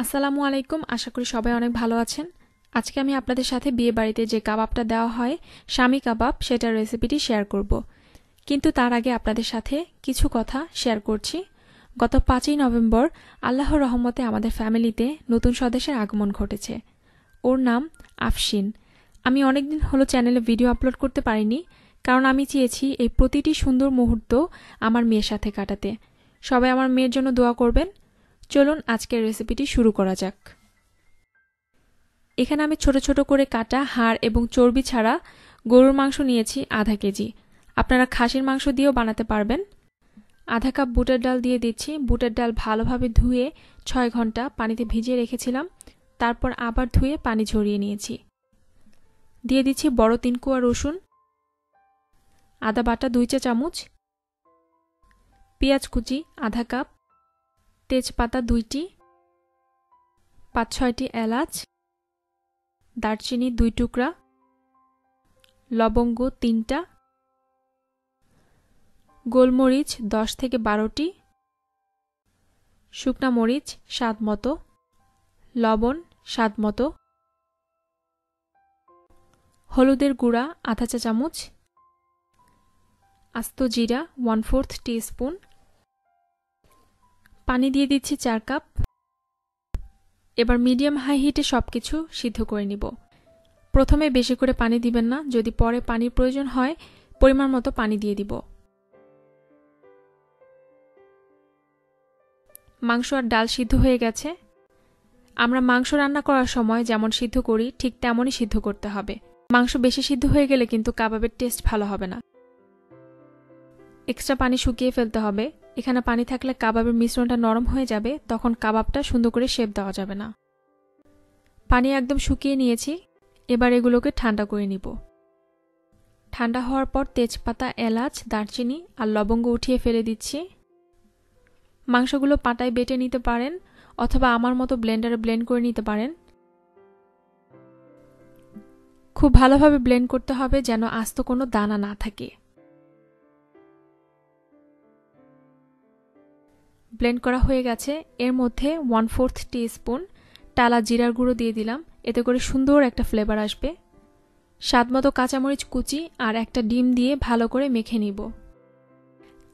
আসসালামু আলাইকুম। আশা করি সবাই অনেক ভালো আছেন। আজকে আমি আপনাদের সাথে বিয়ে বাড়িতে যে কাবাবটা দেওয়া হয় শামি কাবাব সেটার রেসিপিটি শেয়ার করব। কিন্তু তার আগে আপনাদের সাথে কিছু কথা শেয়ার করছি। গত 5ই নভেম্বর আল্লাহর রহমতে আমাদের ফ্যামিলিতে নতুন সদস্যের আগমন ঘটেছে। ওর নাম আফশিন। আমি অনেকদিন হলো চ্যানেলে ভিডিও আপলোড করতে পারিনি, কারণ আমি চেয়েছি এই প্রতিটি সুন্দর মুহূর্ত আমার মেয়ের সাথে কাটাতে। সবাই আমার মেয়ের জন্য দোয়া করবেন। চলুন আজকের রেসিপিটি শুরু করা যাক। এখানে আমি ছোট ছোট করে কাটা হাড় এবং চর্বি ছাড়া গরুর মাংস নিয়েছি আধা কেজি। আপনারা খাসির মাংস দিয়েও বানাতে পারবেন। আধা কাপ বুটের ডাল দিয়ে দিচ্ছি। বুটের ডাল ভালোভাবে ধুয়ে 6 ঘন্টা পানিতে ভিজিয়ে রেখেছিলাম, তারপর আবার ধুয়ে পানি ঝরিয়ে নিয়েছি। দিয়ে দিচ্ছি বড় 3 কোয়া রসুন, আদা বাটা 2 চা চামচ, পেঁয়াজ কুচি আধা কাপ, তেজপাতা 2টি, 5-6টি এলাচ, দারচিনি 2 টুকরা, লবঙ্গ 3টা, গোলমরিচ 10 থেকে 12টি, শুকনা মরিচ স্বাদ মতো, লবণ স্বাদ মতো, হলুদের গুঁড়া আধা চা চামচ, আস্ত জিরা 1/4 টিস্পুন। পানি দিয়ে দিচ্ছি 4 কাপ। এবার মিডিয়াম হাই হিটে সবকিছু সিদ্ধ করে নিব। প্রথমে বেশি করে পানি দিবেন না, যদি পরে পানির প্রয়োজন হয় পরিমাণ মতো পানি দিয়ে দিব। মাংস আর ডাল সিদ্ধ হয়ে গেছে। আমরা মাংস রান্না করার সময় যেমন সিদ্ধ করি ঠিক তেমনই সিদ্ধ করতে হবে। মাংস বেশি সিদ্ধ হয়ে গেলে কিন্তু কাবাবের টেস্ট ভালো হবে না। এক্সট্রা পানি শুকিয়ে ফেলতে হবে। এখানে পানি থাকলে কাবাবের মিশ্রণটা নরম হয়ে যাবে, তখন কাবাবটা সুন্দর করে শেপ দেওয়া যাবে না। পানি একদম শুকিয়ে নিয়েছি। এবার এগুলোকে ঠান্ডা করে নিব। ঠান্ডা হওয়ার পর তেজপাতা, এলাচ, দারচিনি আর লবঙ্গ উঠিয়ে ফেলে দিচ্ছি। মাংসগুলো পাটায় বেটে নিতে পারেন অথবা আমার মতো ব্লেন্ডারে ব্লেন্ড করে নিতে পারেন। খুব ভালোভাবে ব্লেন্ড করতে হবে যেন আস্ত কোনো দানা না থাকে। ব্লেন্ড করা হয়ে গেছে। এর মধ্যে 1/4 টিস্পুন টালা জিরার গুঁড়ো দিয়ে দিলাম, এতে করে সুন্দর একটা ফ্লেভার আসবে। স্বাদমতো কাঁচামরিচ কুচি আর একটা ডিম দিয়ে ভালো করে মেখে নিব।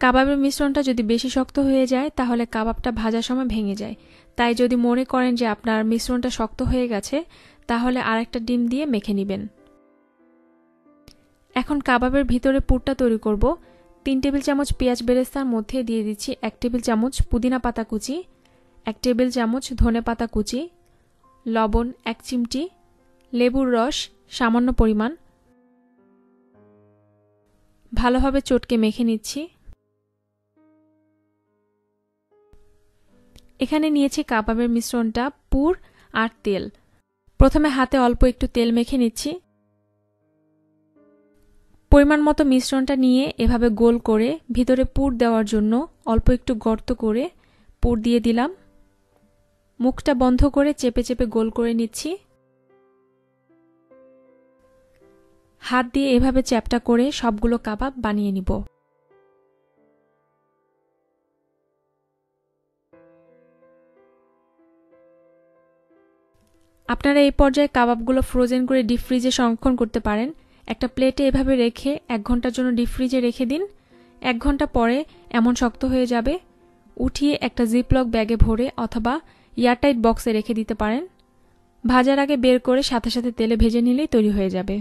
কাবাবের মিশ্রণটা যদি বেশি শক্ত হয়ে যায় তাহলে কাবাবটা ভাজার সময় ভেঙে যায়। তাই যদি মনে করেন যে আপনার মিশ্রণটা শক্ত হয়ে গেছে তাহলে আরেকটা ডিম দিয়ে মেখে নেবেন। এখন কাবাবের ভিতরে পুরটা তৈরি করব। 3 টেবিল চামচ পেঁয়াজ বেরেস্তার মধ্যে দিয়ে দিচ্ছি 1 টেবিল চামচ পুদিনা পাতা কুচি, 1 টেবিল চামচ ধনে পাতা কুচি, লবণ 1 চিমটি, লেবুর রস সামান্য পরিমাণ। ভালোভাবে চটকে মেখে নিচ্ছি। এখানে নিয়েছি কাবাবের মিশ্রণটা, পুর আর তেল। প্রথমে হাতে অল্প একটু তেল মেখে নিচ্ছি। পরিমাণ মতো মিশ্রণটা নিয়ে এভাবে গোল করে ভিতরে পুর দেওয়ার জন্য অল্প একটু গর্ত করে পুর দিয়ে দিলাম। মুখটা বন্ধ করে চেপে চেপে গোল করে নিচ্ছি। হাত দিয়ে এভাবে চ্যাপ্টা করে সবগুলো কাবাব বানিয়ে নিব। আপনারা এই পর্যায়ে কাবাবগুলো ফ্রোজেন করে ডিপ ফ্রিজে সংরক্ষণ করতে পারেন। একটা প্লেটে এভাবে রেখে 1 ঘন্টার জন্য ডিপ ফ্রিজে রেখে দিন। 1 ঘন্টা পরে এমন শক্ত হয়ে যাবে। উঠিয়ে একটা জিপলক ব্যাগে ভরে অথবা এয়ারটাইট বক্সে রেখে দিতে পারেন। ভাজার আগে বের করে সাথে সাথে তেলে ভেজে নিলেই তৈরি হয়ে যাবে।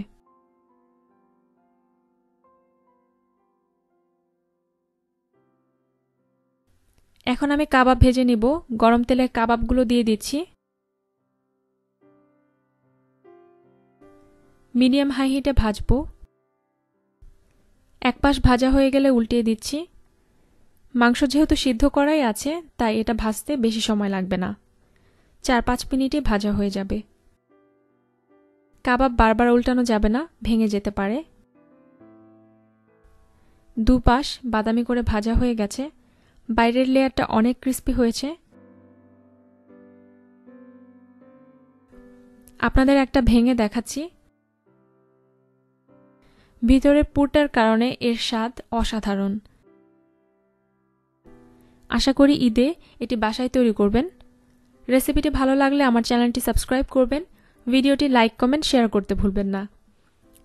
এখন আমি কাবাব ভেজে নিব। গরম তেলে কাবাবগুলো দিয়ে দিচ্ছি। মিডিয়াম হাই হিটে ভাজবো। এক পাশ ভাজা হয়ে গেলে উল্টিয়ে দিচ্ছি। মাংস যেহেতু সিদ্ধ করাই আছে তাই এটা ভাজতে বেশি সময় লাগবে না, 4-5 মিনিটে ভাজা হয়ে যাবে। কাবাব বারবার উল্টানো যাবে না, ভেঙে যেতে পারে। দুপাশ বাদামি করে ভাজা হয়ে গেছে। বাইরের লেয়ারটা অনেক ক্রিস্পি হয়েছে। আপনাদের একটা ভেঙে দেখাচ্ছি। ভিতরের পুরটার কারণে এর স্বাদ অসাধারণ। আশা করি ঈদে এটি বাসায় তৈরি করবেন। রেসিপিটি ভালো লাগলে আমার চ্যানেলটি সাবস্ক্রাইব করবেন, ভিডিওটি লাইক, কমেন্ট, শেয়ার করতে ভুলবেন না।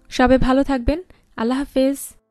সবাই ভালো থাকবেন। আল্লাহ হাফেজ।